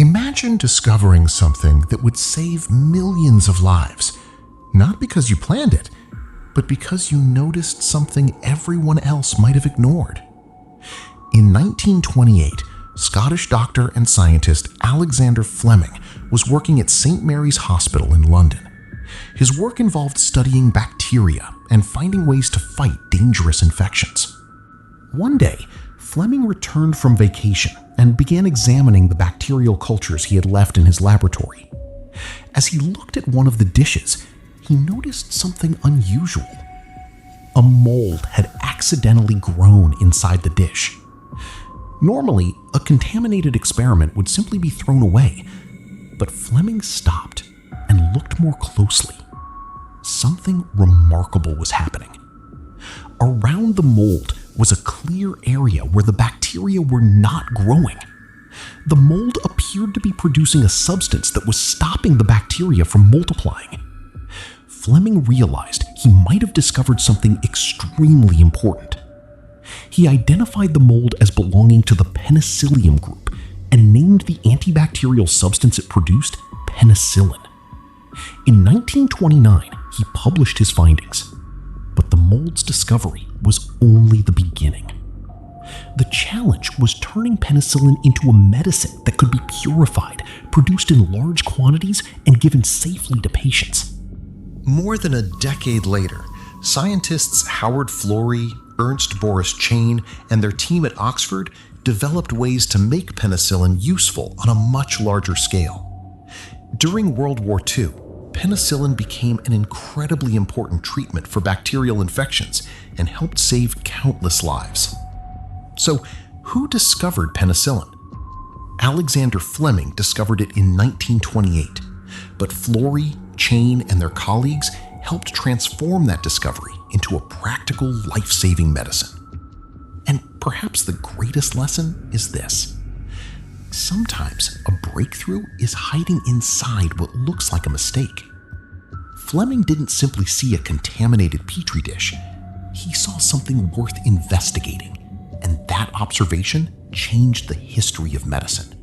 Imagine discovering something that would save millions of lives, not because you planned it, but because you noticed something everyone else might have ignored. In 1928, Scottish doctor and scientist Alexander Fleming was working at St. Mary's Hospital in London. His work involved studying bacteria and finding ways to fight dangerous infections. One day, Fleming returned from vacation and began examining the bacterial cultures he had left in his laboratory. As he looked at one of the dishes, he noticed something unusual. A mold had accidentally grown inside the dish. Normally, a contaminated experiment would simply be thrown away, but Fleming stopped and looked more closely. Something remarkable was happening. Around the mold was a clear area where the bacteria were not growing. The mold appeared to be producing a substance that was stopping the bacteria from multiplying. Fleming realized he might have discovered something extremely important. He identified the mold as belonging to the penicillium group and named the antibacterial substance it produced penicillin. In 1929, he published his findings, but the mold's discovery was only the beginning. The challenge was turning penicillin into a medicine that could be purified, produced in large quantities, and given safely to patients. More than a decade later, scientists Howard Florey, Ernst Boris Chain, and their team at Oxford developed ways to make penicillin useful on a much larger scale. During World War II, penicillin became an incredibly important treatment for bacterial infections and helped save countless lives. So, who discovered penicillin? Alexander Fleming discovered it in 1928, but Florey, Chain, and their colleagues helped transform that discovery into a practical, life-saving medicine. And perhaps the greatest lesson is this: sometimes a breakthrough is hiding inside what looks like a mistake. Fleming didn't simply see a contaminated petri dish. He saw something worth investigating, and that observation changed the history of medicine.